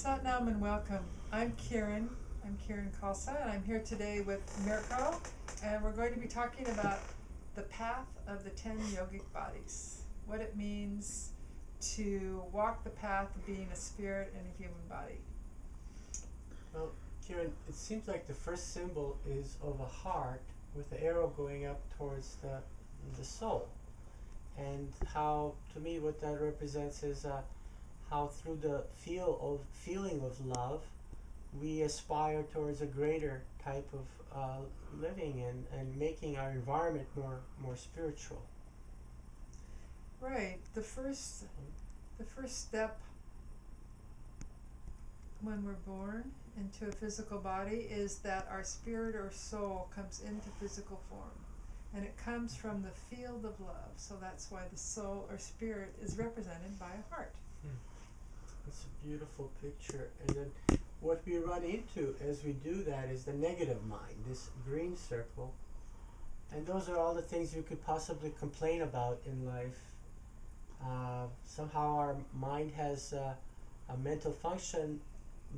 Satnam and welcome. I'm Karen. I'm Karen Khalsa, and I'm here today with Mirko, and we're going to be talking about the path of the 10 yogic bodies. What it means to walk the path of being a spirit in a human body. Well, Kieran, it seems like the first symbol is of a heart with the arrow going up towards the soul. And how, to me, what that represents is how through the feeling of love, we aspire towards a greater type of living and making our environment more spiritual. Right. The first step when we're born into a physical body is that our spirit or soul comes into physical form. And it comes from the field of love. So that's why the soul or spirit is represented by a heart. It's a beautiful picture. And then what we run into as we do that is the negative mind, this green circle. And those are all the things you could possibly complain about in life. Somehow our mind has a mental function,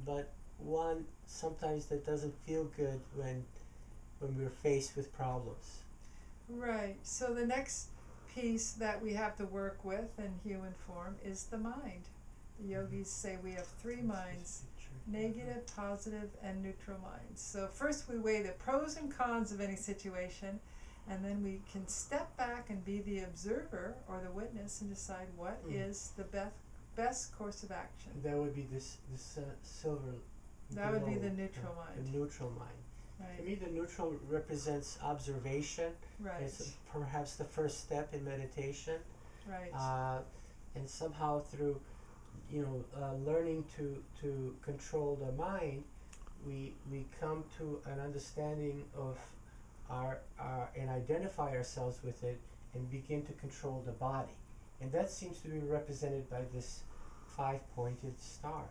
but one sometimes that doesn't feel good when we're faced with problems. Right. So the next piece that we have to work with in human form is the mind. The yogis say we have three minds: negative, positive, and neutral minds. So first we weigh the pros and cons of any situation, and then we can step back and be the observer or the witness and decide what is the best course of action. That would be this silver. That would be the neutral mind. The neutral mind. Right. To me, the neutral represents observation. Right. It's perhaps the first step in meditation. Right. And somehow through, learning to control the mind, we come to an understanding of our and identify ourselves with it and begin to control the body. And that seems to be represented by this 5-pointed star.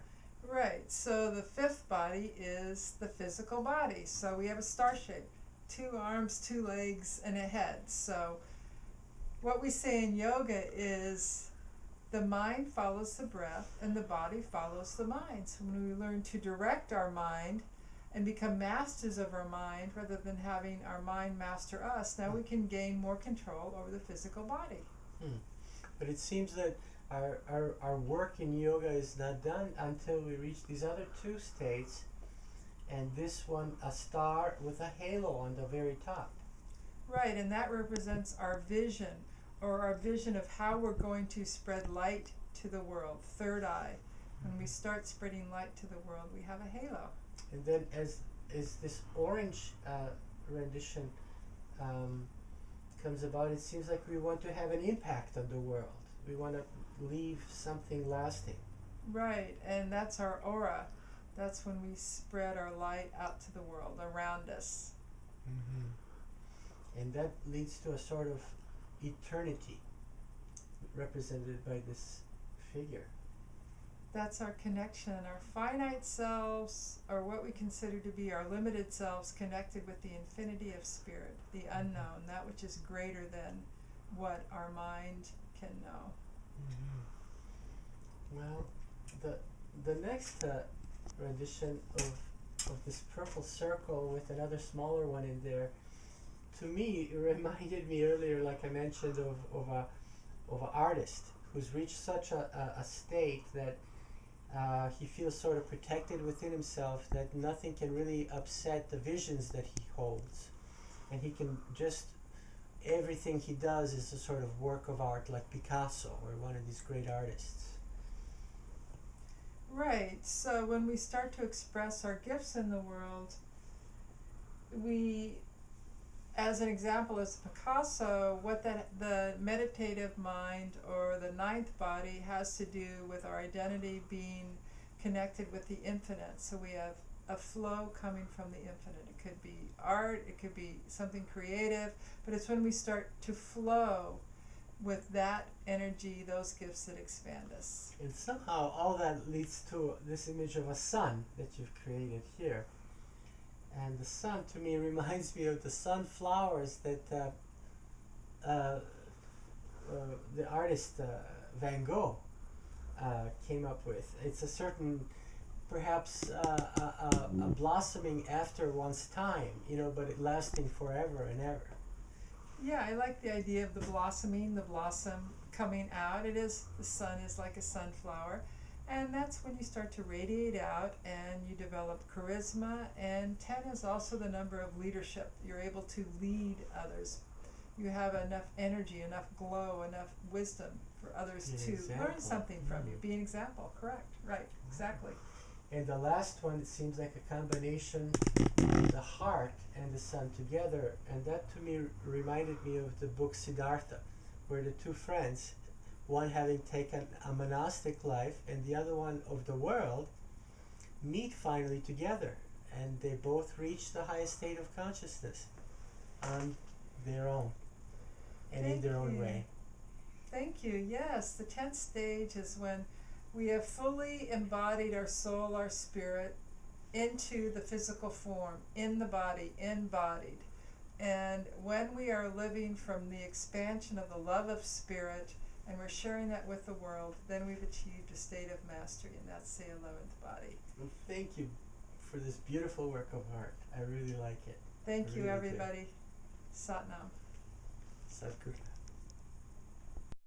Right, so the fifth body is the physical body. So we have a star shape, 2 arms, 2 legs, and a head. So what we say in yoga is the mind follows the breath and the body follows the mind. So when we learn to direct our mind and become masters of our mind rather than having our mind master us, now we can gain more control over the physical body. But it seems that our work in yoga is not done until we reach these other 2 states, and this one, a star with a halo on the very top. Right, and that represents our vision, or our vision of how we're going to spread light to the world, third eye. When we start spreading light to the world, we have a halo. And then as this orange rendition comes about, it seems like we want to have an impact on the world. We want to leave something lasting. Right, and that's our aura. That's when we spread our light out to the world around us. And that leads to a sort of eternity represented by this figure. That's our connection. Our finite selves, or what we consider to be our limited selves, connected with the infinity of spirit, the unknown, that which is greater than what our mind can know. Well, the next rendition of this purple circle with another smaller one in there, to me, it reminded me earlier, like I mentioned, of an artist who's reached such a state that he feels sort of protected within himself, that nothing can really upset the visions that he holds, and he can just, everything he does is a sort of work of art, like Picasso or one of these great artists. Right, so when we start to express our gifts in the world, we, as an example, as Picasso, what the meditative mind or the ninth body has to do with our identity being connected with the infinite. So we have a flow coming from the infinite. It could be art, it could be something creative, but it's when we start to flow with that energy, those gifts that expand us. And somehow all that leads to this image of a sun that you've created here. And the sun, to me, reminds me of the sunflowers that the artist Van Gogh came up with. It's a certain perhaps a blossoming after one's time, but it lasting forever and ever. Yeah, I like the idea of the blossoming, the blossom coming out. It is, the sun is like a sunflower. And that's when you start to radiate out and you develop charisma. And 10 is also the number of leadership. You're able to lead others. You have enough energy, enough glow, enough wisdom for others Be an to example. learn something from you. Be an example, correct, right, exactly. And the last one, it seems like a combination of the heart and the sun together. And that to me reminded me of the book Siddhartha, where the two friends, one having taken a monastic life and the other one of the world, meet finally together. And they both reach the highest state of consciousness on their own and in Thank their own you. way. Thank you. Yes, the 10th stage is when we have fully embodied our soul, our spirit, into the physical form, in the body, embodied. And when we are living from the expansion of the love of spirit, and we're sharing that with the world, then we've achieved a state of mastery, and that's the 11th body. Well, thank you for this beautiful work of art. I really like it. Thank you, Really do. everybody. Satnam. Sadhguru.